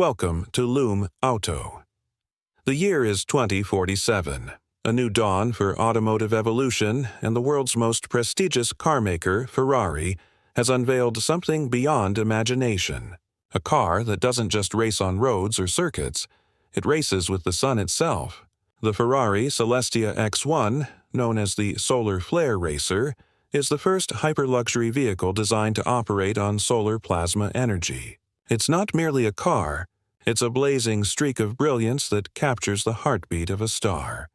Welcome to LUME Auto. The year is 2047, a new dawn for automotive evolution, and the world's most prestigious carmaker, Ferrari, has unveiled something beyond imagination. A car that doesn't just race on roads or circuits, it races with the sun itself. The Ferrari Celestia X1, known as the Solar Flare Racer, is the first hyper-luxury vehicle designed to operate on solar plasma energy. It's not merely a car, it's a blazing streak of brilliance that captures the heartbeat of a star.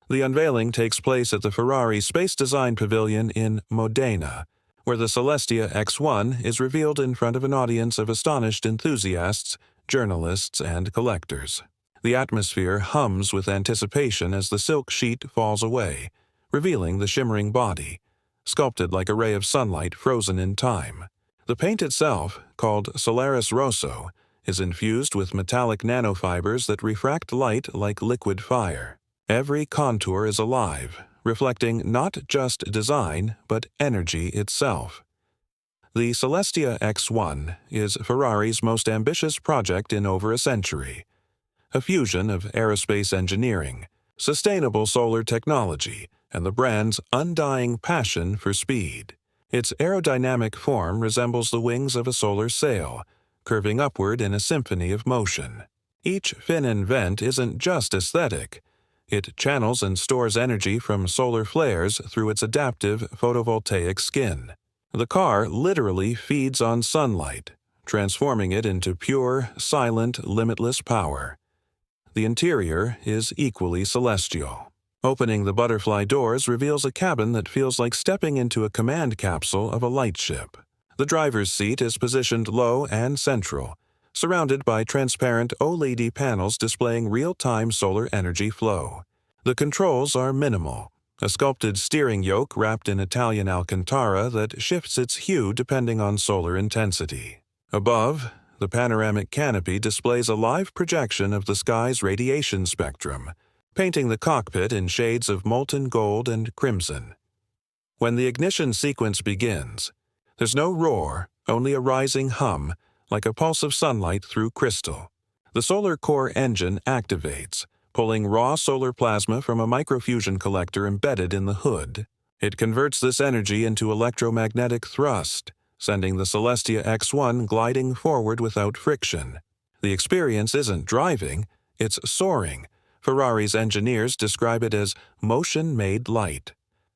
The unveiling takes place at the Ferrari Space Design Pavilion in Modena, where the Celestia X1 is revealed in front of an audience of astonished enthusiasts, journalists, and collectors. The atmosphere hums with anticipation as the silk sheet falls away, revealing the shimmering body, sculpted like a ray of sunlight frozen in time. The paint itself, called Solaris Rosso, is infused with metallic nanofibers that refract light like liquid fire. Every contour is alive, reflecting not just design, but energy itself. The Celestia X1 is Ferrari's most ambitious project in over a century. A fusion of aerospace engineering, sustainable solar technology, and the brand's undying passion for speed. Its aerodynamic form resembles the wings of a solar sail, curving upward in a symphony of motion. Each fin and vent isn't just aesthetic. It channels and stores energy from solar flares through its adaptive photovoltaic skin. The car literally feeds on sunlight, transforming it into pure, silent, limitless power. The interior is equally celestial. Opening the butterfly doors reveals a cabin that feels like stepping into a command capsule of a lightship. The driver's seat is positioned low and central, surrounded by transparent OLED panels displaying real-time solar energy flow. The controls are minimal, a sculpted steering yoke wrapped in Italian Alcantara that shifts its hue depending on solar intensity. Above, the panoramic canopy displays a live projection of the sky's radiation spectrum, painting the cockpit in shades of molten gold and crimson. When the ignition sequence begins, there's no roar, only a rising hum, like a pulse of sunlight through crystal. The solar core engine activates, pulling raw solar plasma from a microfusion collector embedded in the hood. It converts this energy into electromagnetic thrust, sending the Celestia X1 gliding forward without friction. The experience isn't driving, it's soaring. Ferrari's engineers describe it as motion-made light.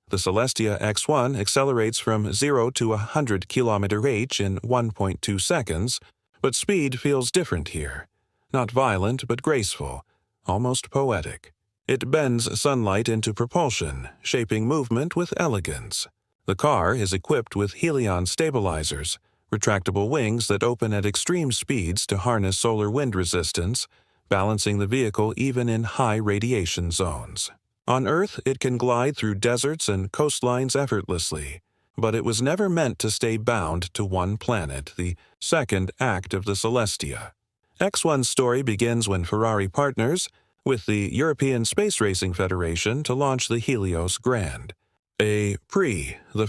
The Celestia X1 accelerates from 0 to 100 km/h in 1.2 seconds, but speed feels different here. Not violent, but graceful, almost poetic. It bends sunlight into propulsion, shaping movement with elegance. The car is equipped with Helion stabilizers, retractable wings that open at extreme speeds to harness solar wind resistance, balancing the vehicle even in high radiation zones. On Earth, it can glide through deserts and coastlines effortlessly, but it was never meant to stay bound to one planet, the second act of the Celestia. X1's story begins when Ferrari partners with the European Space Racing Federation to launch the Helios Grand, the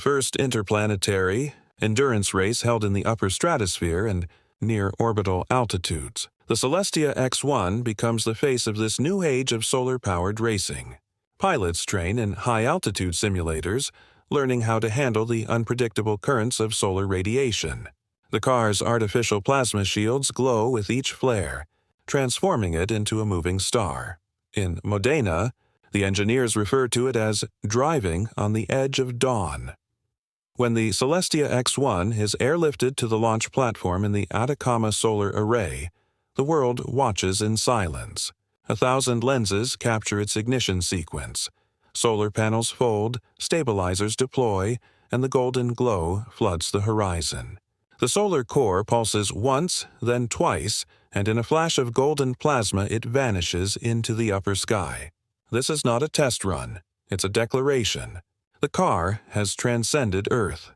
first interplanetary endurance race held in the upper stratosphere and near orbital altitudes. The Celestia X1 becomes the face of this new age of solar-powered racing. Pilots train in high-altitude simulators, learning how to handle the unpredictable currents of solar radiation. The car's artificial plasma shields glow with each flare, transforming it into a moving star. In Modena, the engineers refer to it as driving on the edge of dawn. When the Celestia X1 is airlifted to the launch platform in the Atacama Solar Array, the world watches in silence. 1,000 lenses capture its ignition sequence. Solar panels fold, stabilizers deploy, and the golden glow floods the horizon. The solar core pulses once, then twice, and in a flash of golden plasma it vanishes into the upper sky. This is not a test run, it's a declaration. The car has transcended Earth.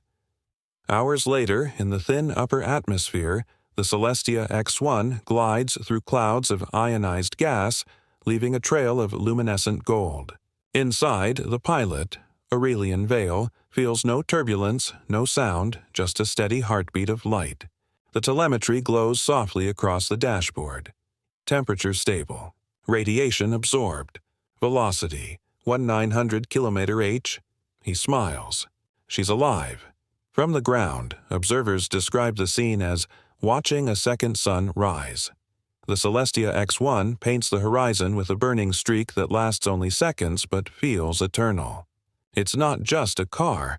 Hours later, in the thin upper atmosphere, the Celestia X1 glides through clouds of ionized gas, leaving a trail of luminescent gold. Inside, the pilot, Aurelian Vale, feels no turbulence, no sound, just a steady heartbeat of light. The telemetry glows softly across the dashboard. Temperature stable. Radiation absorbed. Velocity, 1900 km/h. He smiles. She's alive. From the ground, observers describe the scene as watching a second sun rise. The Celestia X1 paints the horizon with a burning streak that lasts only seconds but feels eternal. It's not just a car.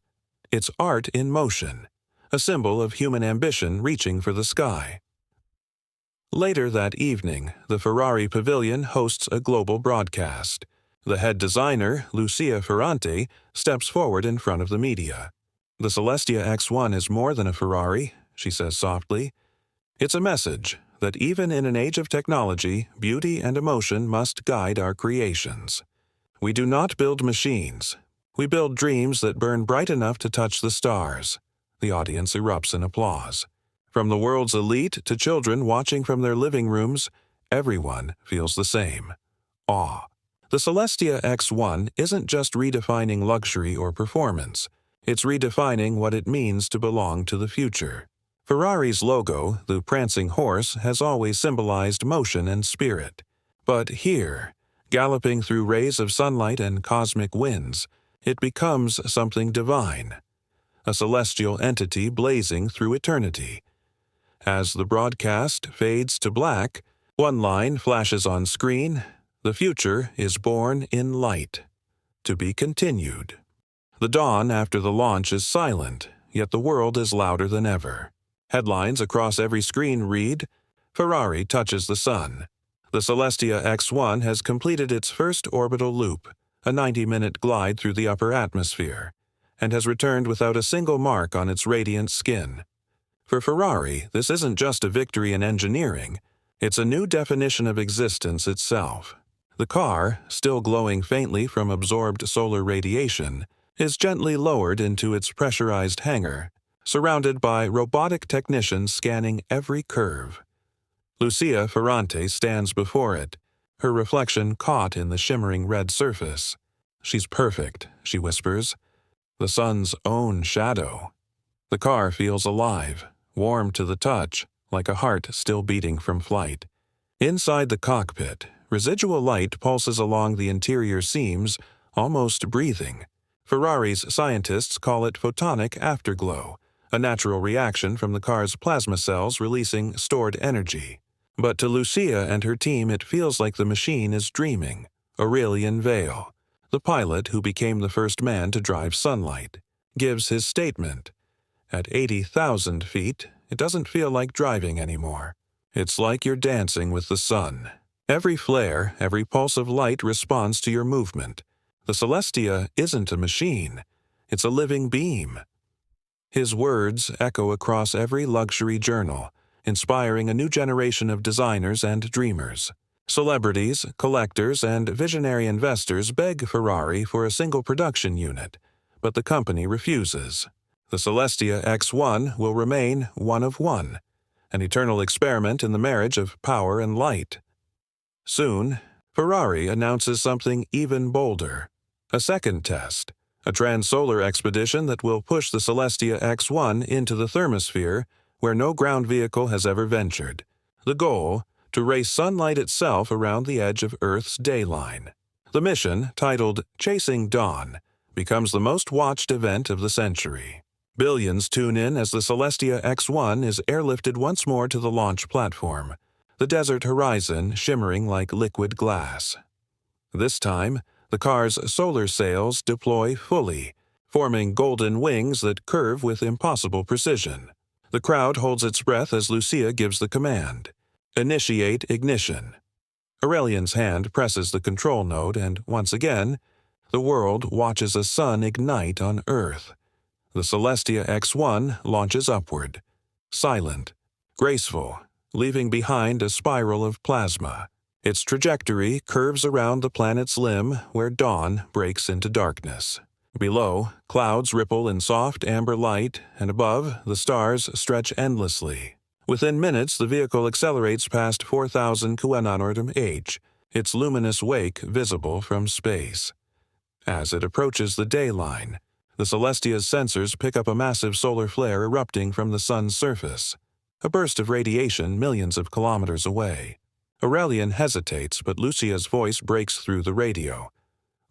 It's art in motion, a symbol of human ambition reaching for the sky. Later that evening, the Ferrari Pavilion hosts a global broadcast. The head designer, Lucia Ferrante, steps forward in front of the media. "The Celestia X1 is more than a Ferrari," she says softly. "It's a message that even in an age of technology, beauty and emotion must guide our creations. We do not build machines. We build dreams that burn bright enough to touch the stars." The audience erupts in applause. From the world's elite to children watching from their living rooms, everyone feels the same: awe. The Celestia X1 isn't just redefining luxury or performance. It's redefining what it means to belong to the future. Ferrari's logo, the prancing horse, has always symbolized motion and spirit. But here, galloping through rays of sunlight and cosmic winds, it becomes something divine, a celestial entity blazing through eternity. As the broadcast fades to black, one line flashes on screen: "The future is born in light." To be continued. The dawn after the launch is silent, yet the world is louder than ever. Headlines across every screen read, "Ferrari touches the sun." The Celestia X1 has completed its first orbital loop, a 90-minute glide through the upper atmosphere, and has returned without a single mark on its radiant skin. For Ferrari, this isn't just a victory in engineering, it's a new definition of existence itself. The car, still glowing faintly from absorbed solar radiation, is gently lowered into its pressurized hangar, surrounded by robotic technicians scanning every curve. Lucia Ferrante stands before it, her reflection caught in the shimmering red surface. "She's perfect," she whispers. "The sun's own shadow." The car feels alive, warm to the touch, like a heart still beating from flight. Inside the cockpit, residual light pulses along the interior seams, almost breathing. Ferrari's scientists call it photonic afterglow, a natural reaction from the car's plasma cells releasing stored energy. But to Lucia and her team, it feels like the machine is dreaming. Aurelian Vale, the pilot who became the first man to drive sunlight, gives his statement. "At 80,000 feet, it doesn't feel like driving anymore. It's like you're dancing with the sun. Every flare, every pulse of light responds to your movement. The Celestia isn't a machine. It's a living beam." His words echo across every luxury journal, inspiring a new generation of designers and dreamers. Celebrities, collectors, and visionary investors beg Ferrari for a single production unit, but the company refuses. The Celestia X1 will remain one of one, an eternal experiment in the marriage of power and light. Soon, Ferrari announces something even bolder: a second test, a trans-solar expedition that will push the Celestia X1 into the thermosphere where no ground vehicle has ever ventured. The goal, to race sunlight itself around the edge of Earth's dayline. The mission, titled Chasing Dawn, becomes the most watched event of the century. Billions tune in as the Celestia X1 is airlifted once more to the launch platform, the desert horizon shimmering like liquid glass. This time, the car's solar sails deploy fully, forming golden wings that curve with impossible precision. The crowd holds its breath as Lucia gives the command: "Initiate ignition." Aurelian's hand presses the control node, and once again, the world watches a sun ignite on Earth. The Celestia X1 launches upward, silent, graceful, leaving behind a spiral of plasma. Its trajectory curves around the planet's limb where dawn breaks into darkness. Below, clouds ripple in soft amber light, and above, the stars stretch endlessly. Within minutes, the vehicle accelerates past 4,000 km/h, its luminous wake visible from space. As it approaches the dayline, the Celestia's sensors pick up a massive solar flare erupting from the sun's surface. a burst of radiation millions of kilometers away. Aurelian hesitates, but Lucia's voice breaks through the radio.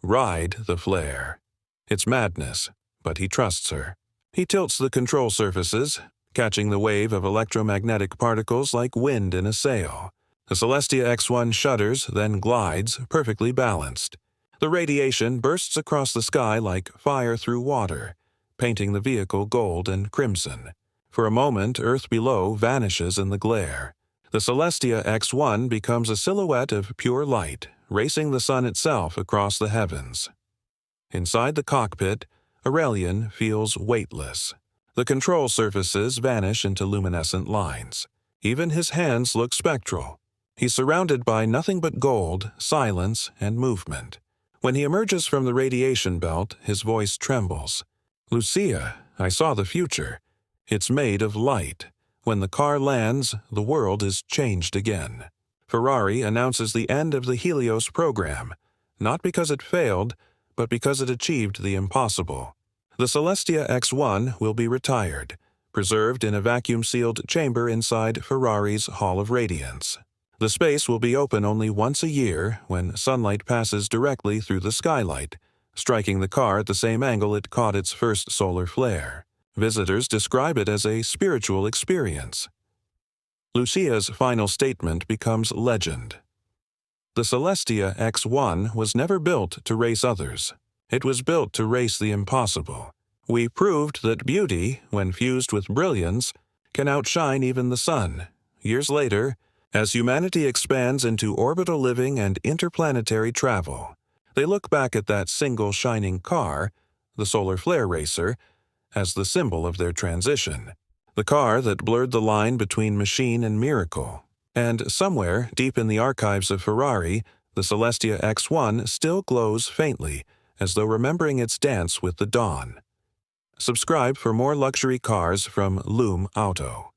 Ride the flare. It's madness, but he trusts her. He tilts the control surfaces, catching the wave of electromagnetic particles like wind in a sail. The Celestia X1 shudders, then glides, perfectly balanced. The radiation bursts across the sky like fire through water, painting the vehicle gold and crimson. For a moment, Earth below vanishes in the glare. The Celestia X1 becomes a silhouette of pure light, racing the sun itself across the heavens. Inside the cockpit, Aurelian feels weightless. The control surfaces vanish into luminescent lines. Even his hands look spectral. He's surrounded by nothing but gold, silence, and movement. When he emerges from the radiation belt, his voice trembles. "Lucia, I saw the future. It's made of light. When the car lands, the world is changed again." Ferrari announces the end of the Helios program, not because it failed, but because it achieved the impossible. The Celestia X1 will be retired, preserved in a vacuum-sealed chamber inside Ferrari's Hall of Radiance. The space will be open only once a year when sunlight passes directly through the skylight, striking the car at the same angle it caught its first solar flare. Visitors describe it as a spiritual experience. Lucia's final statement becomes legend. The Celestia X1 was never built to race others. It was built to race the impossible. We proved that beauty, when fused with brilliance, can outshine even the sun. Years later, as humanity expands into orbital living and interplanetary travel, they look back at that single shining car, the solar flare racer, as the symbol of their transition. The car that blurred the line between machine and miracle. And somewhere, deep in the archives of Ferrari, the Celestia X1 still glows faintly, as though remembering its dance with the dawn. Subscribe for more luxury cars from LUME Auto.